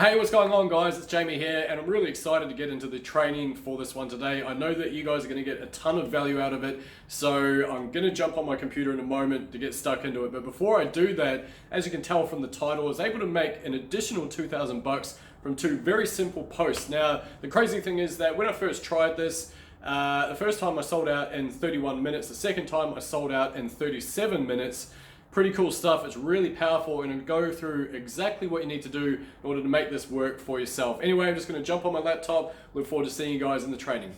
Hey, what's going on, guys? It's Jamie here, and I'm really excited to get into the training for this one today. I know that you guys are going to get a ton of value out of it, so I'm going to jump on my computer in a moment to get stuck into it. But before I do that, as you can tell from the title, I was able to make an additional 2,000 bucks from two very simple posts. Now, the crazy thing is that when I first tried this, the first time I sold out in 31 minutes, the second time I sold out in 37 minutes. Pretty cool stuff. It's really powerful and it'll go through exactly what you need to do in order to make this work for yourself. Anyway, I'm just going to jump on my laptop. Look forward to seeing you guys in the training.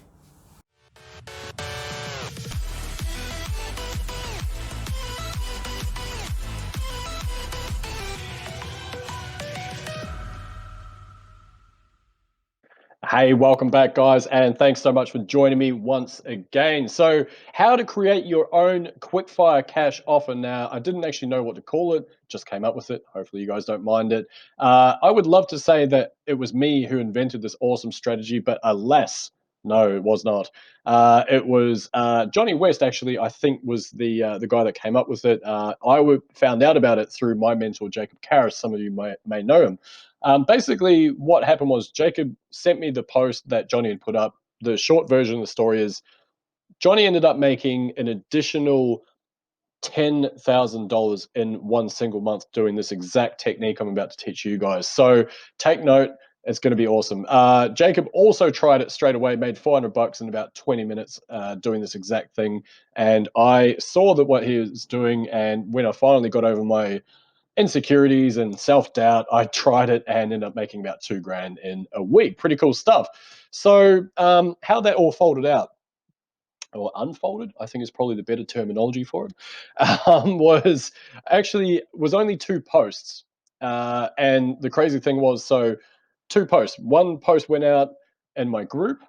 Hey, welcome back, guys, and thanks so much for joining me once again. So, how to create your own quickfire cash offer. Now, I didn't actually know what to call it, just came up with it. Hopefully, you guys don't mind it. I would love to say that it was me who invented this awesome strategy, but alas, no, it was not. It was Johnny West, actually, I think, was the guy that came up with it. Found out about it through my mentor, Jacob Karras. Some of you may know him. Basically, what happened was Jacob sent me the post that Johnny had put up. The short version of the story is Johnny ended up making an additional $10,000 in one single month doing this exact technique I'm about to teach you guys. So take note. It's going to be awesome. Jacob also tried it straight away, made 400 bucks in about 20 minutes doing this exact thing. And I saw that what he was doing. And when I finally got over my insecurities and self-doubt, I tried it and ended up making about 2 grand in a week. Pretty cool stuff. So how that all folded out, or unfolded, I think is probably the better terminology for it, was only two posts. And the crazy thing was, so two posts. One post went out in my group.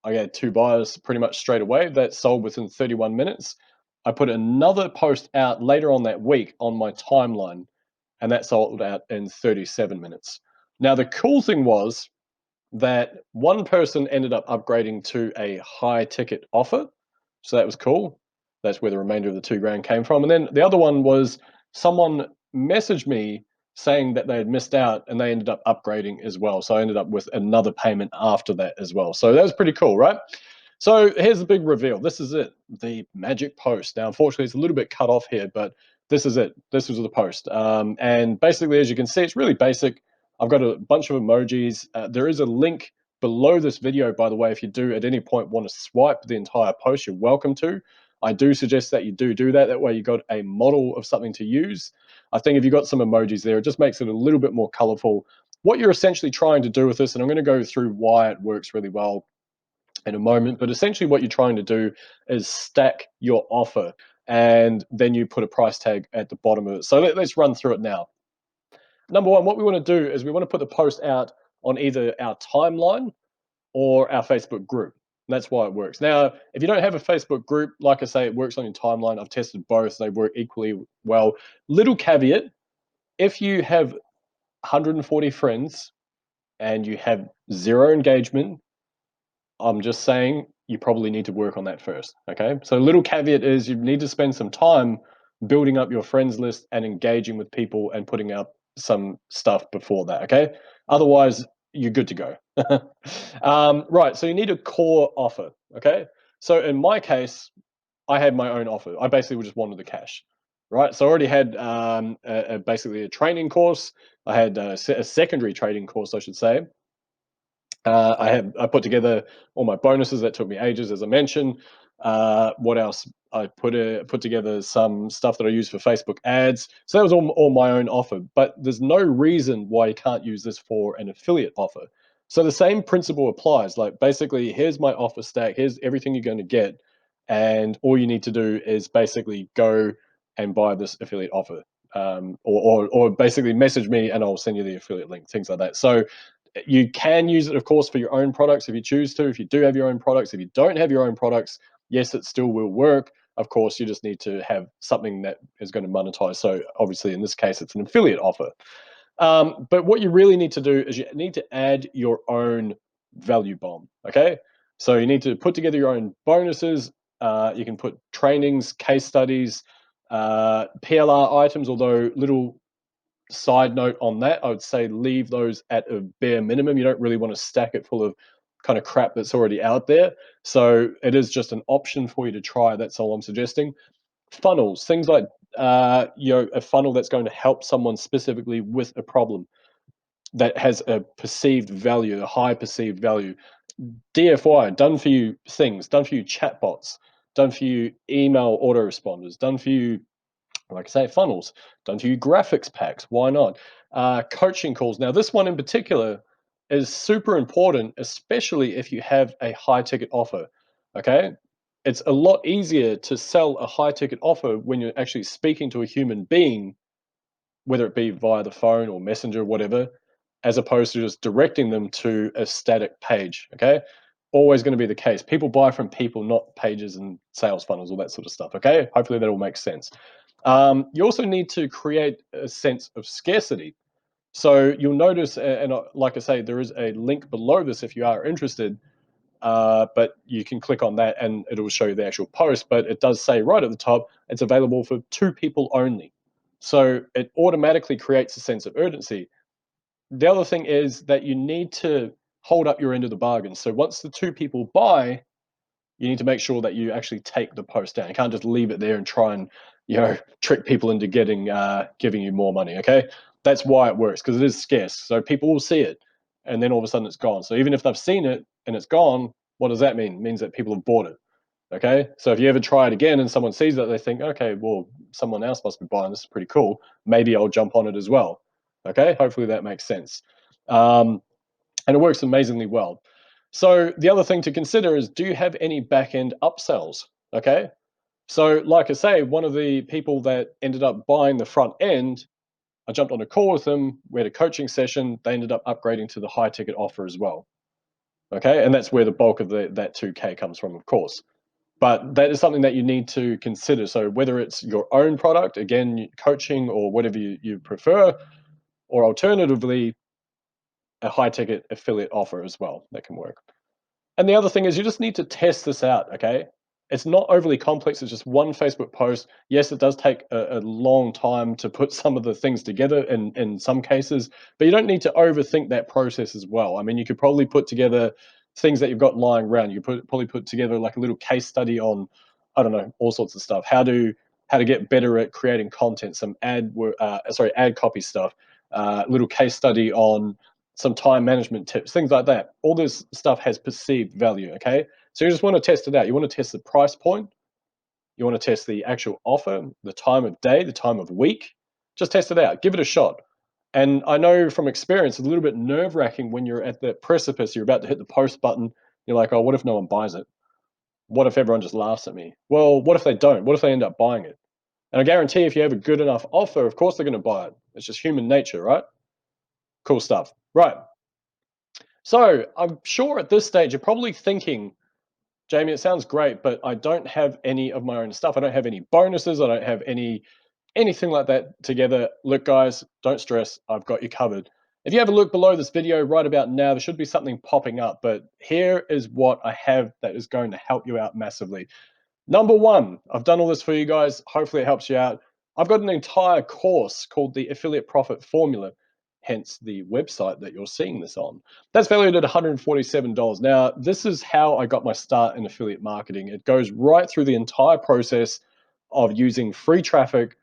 I had two buyers pretty much straight away that sold within 31 minutes. I put another post out later on that week on my timeline, and that sold out in 37 minutes. Now, the cool thing was that one person ended up upgrading to a high ticket offer. So that was cool. That's where the remainder of the 2 grand came from. And then the other one was someone messaged me saying that they had missed out and they ended up upgrading as well. So I ended up with another payment after that as well. So that was pretty cool, right? So here's the big reveal. This is it, the magic post. Now, unfortunately, it's a little bit cut off here, but this is it. This was the post. And basically, as you can see, it's really basic. I've got a bunch of emojis. There is a link below this video, by the way. If you do at any point want to swipe the entire post, you're welcome to. I do suggest that you do that. That way you got a model of something to use. I think if you got some emojis there, it just makes it a little bit more colorful. What you're essentially trying to do with this, and I'm going to go through why it works really well in a moment, but essentially what you're trying to do is stack your offer and then you put a price tag at the bottom of it. So let's run through it now. Number one, what we want to do is we want to put the post out on either our timeline or our Facebook group. And that's why it works. Now, if you don't have a Facebook group, like I say, it works on your timeline. I've tested both. They work equally well. Little caveat, if you have 140 friends and you have zero engagement, I'm just saying you probably need to work on that first. Okay. So, little caveat is you need to spend some time building up your friends list and engaging with people and putting up some stuff before that. Okay. Otherwise, you're good to go. Right. So, you need a core offer. Okay. So, in my case, I had my own offer. I basically just wanted the cash. Right. So, I already had basically a training course. I had a secondary trading course, I should say. I put together all my bonuses. That took me ages, as I mentioned. What else? I put together some stuff that I use for Facebook ads. So that was all my own offer. But there's no reason why you can't use this for an affiliate offer. So the same principle applies. Like basically, here's my offer stack. Here's everything you're going to get, and all you need to do is basically go and buy this affiliate offer. Or basically message me and I'll send you the affiliate link, things like that. So you can use it, of course, for your own products if you choose to. If you do have your own products, if you don't have your own products, yes, it still will work. Of course, you just need to have something that is going to monetize. So obviously, in this case, it's an affiliate offer. But what you really need to do is you need to add your own value bomb. Okay, so you need to put together your own bonuses. You can put trainings, case studies, PLR items, although little side note on that, I would say leave those at a bare minimum. You don't really want to stack it full of kind of crap that's already out there. So it is just an option for you to try. That's all I'm suggesting. Funnels, things like a funnel that's going to help someone specifically with a problem that has a perceived value, a high perceived value. DFY, done for you things, done for you chatbots, done for you email autoresponders, done for you, like I say, funnels, done for you graphics packs. Why not? Coaching calls. Now, this one in particular is super important, especially if you have a high ticket offer. Okay. It's a lot easier to sell a high ticket offer when you're actually speaking to a human being, whether it be via the phone or messenger, whatever, as opposed to just directing them to a static page. Okay. Always going to be the case. People buy from people, not pages and sales funnels, all that sort of stuff. Okay. Hopefully that all makes sense. You also need to create a sense of scarcity. So you'll notice, and like I say, there is a link below this if you are interested, but you can click on that and it will show you the actual post. But it does say right at the top, it's available for 2 people only. So it automatically creates a sense of urgency. The other thing is that you need to hold up your end of the bargain. So once the 2 people buy, you need to make sure that you actually take the post down. You can't just leave it there and try and trick people into giving you more money. Okay, that's why it works, because it is scarce. So people will see it, and then all of a sudden it's gone. So even if they've seen it and it's gone, what does that mean? It means that people have bought it. Okay, so if you ever try it again and someone sees it, they think, okay, well, someone else must be buying this. Is pretty cool. Maybe I'll jump on it as well. Okay, hopefully that makes sense. And it works amazingly well. So the other thing to consider is, do you have any back-end upsells? Okay. So like I say, one of the people that ended up buying the front end, I jumped on a call with them. We had a coaching session. They ended up upgrading to the high ticket offer as well. Okay. And that's where the bulk of that 2K comes from, of course. But that is something that you need to consider. So whether it's your own product, again, coaching or whatever you prefer, or alternatively, a high ticket affiliate offer as well, that can work. And the other thing is, you just need to test this out, okay? It's not overly complex. It's just one Facebook post. Yes, it does take a long time to put some of the things together in some cases, but you don't need to overthink that process as well. I mean, you could probably put together things that you've got lying around. You could probably put together like a little case study on, I don't know, all sorts of stuff. How to get better at creating content, some ad copy stuff, little case study on some time management tips, things like that. All this stuff has perceived value, okay? So you just want to test it out. You want to test the price point. You want to test the actual offer, the time of day, the time of week. Just test it out. Give it a shot. And I know from experience, it's a little bit nerve-wracking when you're at the precipice, you're about to hit the post button. You're like, oh, what if no one buys it? What if everyone just laughs at me? Well, what if they don't? What if they end up buying it? And I guarantee if you have a good enough offer, of course they're going to buy it. It's just human nature, right? Cool stuff. Right. So I'm sure at this stage you're probably thinking, Jamie, it sounds great, but I don't have any of my own stuff. I don't have any bonuses. I don't have anything like that together. Look, guys, don't stress. I've got you covered. If you have a look below this video right about now, there should be something popping up. But here is what I have that is going to help you out massively. Number one, I've done all this for you guys. Hopefully it helps you out. I've got an entire course called the Affiliate Profit Formula, hence the website that you're seeing this on. That's valued at $147. Now, this is how I got my start in affiliate marketing. It goes right through the entire process of using free traffic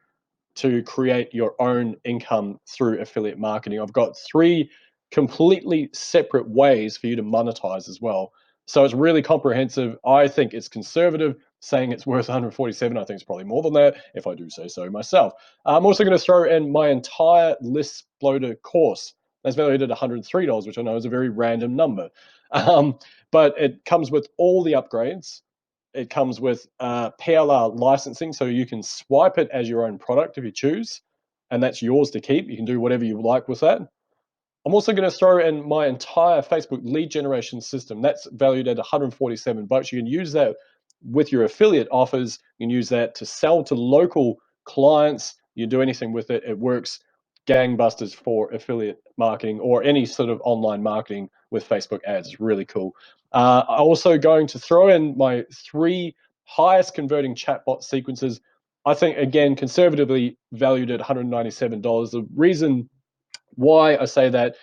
to create your own income through affiliate marketing. I've got 3 completely separate ways for you to monetize as well. So it's really comprehensive. I think it's conservative. Saying it's worth 147, I think it's probably more than that, if I do say so myself. I'm also going to throw in my entire list loader course. That's valued at $103, which I know is a very random number. But it comes with all the upgrades. It comes with PLR licensing, so you can swipe it as your own product if you choose, and that's yours to keep. You can do whatever you like with that. I'm also going to throw in my entire Facebook lead generation system. That's valued at 147 bucks. You can use that with your affiliate offers. You can use that to sell to local clients. You do anything with it, it works gangbusters for affiliate marketing or any sort of online marketing with Facebook ads. It's really cool. I'm also going to throw in my 3 highest converting chatbot sequences I think, again, conservatively valued at $197. The reason why I say that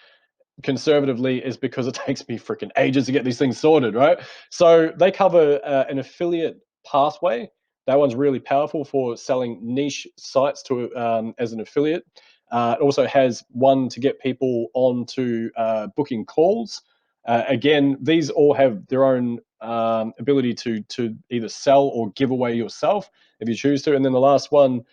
conservatively is because it takes me freaking ages to get these things sorted, right? So they cover an affiliate pathway. That one's really powerful for selling niche sites to as an affiliate. It also has one to get people onto booking calls. Again, these all have their own ability to either sell or give away yourself if you choose to. And then the last one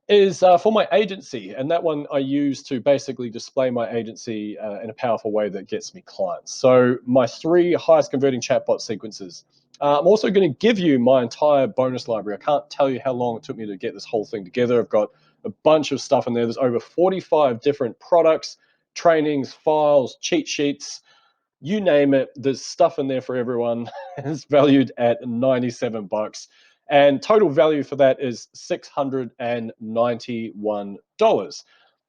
is for my agency, and that one I use to basically display my agency in a powerful way that gets me clients. So my 3 highest converting chatbot sequences. I'm also going to give you my entire bonus library. I can't tell you how long it took me to get this whole thing together. I've got a bunch of stuff in there. There's over 45 different products, trainings, files, cheat sheets, you name it, there's stuff in there for everyone. It's valued at 97 bucks. And total value for that is $691.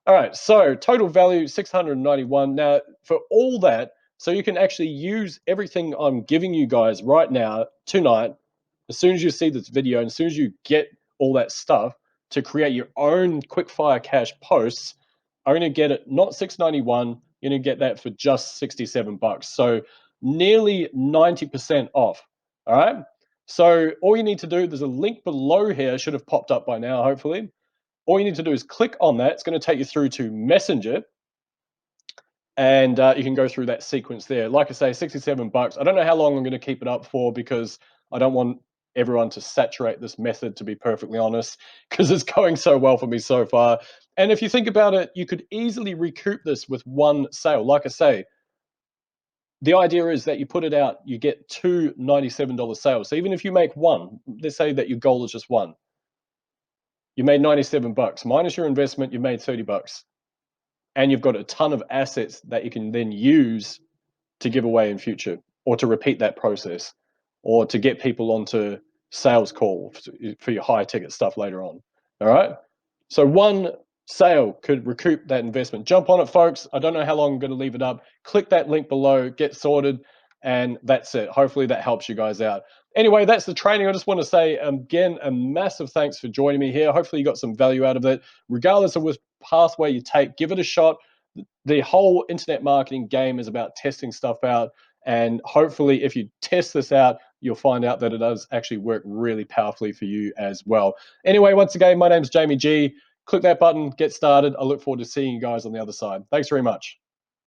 All right, so total value 691. Now, for all that, so you can actually use everything I'm giving you guys right now, tonight, as soon as you see this video, and as soon as you get all that stuff to create your own quickfire cash posts, I'm going to get it not 691. You're going to get that for just 67 bucks. So nearly 90% off. All right. So all you need to do, there's a link below here, should have popped up by now, hopefully. All you need to do is click on that. It's going to take you through to Messenger, and you can go through that sequence there. Like I say, 67 bucks. I don't know how long I'm going to keep it up for because I don't want everyone to saturate this method, to be perfectly honest, because it's going so well for me so far. And if you think about it, you could easily recoup this with one sale. Like I say, the idea is that you put it out, you get two $97 sales. So even if you make one, let's say that your goal is just one, you made 97 bucks minus your investment, you made 30 bucks, and you've got a ton of assets that you can then use to give away in future, or to repeat that process, or to get people onto sales call for your high ticket stuff later on. All right. So one sale could recoup that investment. Jump on it, folks. I don't know how long I'm going to leave it up. Click that link below, get sorted, and that's it. Hopefully that helps you guys out. Anyway, that's the training. I just want to say again, a massive thanks for joining me here. Hopefully you got some value out of it. Regardless of which pathway you take, give it a shot. The whole internet marketing game is about testing stuff out. And hopefully, if you test this out, you'll find out that it does actually work really powerfully for you as well. Anyway, once again, my name's Jamie G. Click that button, get started. I look forward to seeing you guys on the other side. Thanks very much.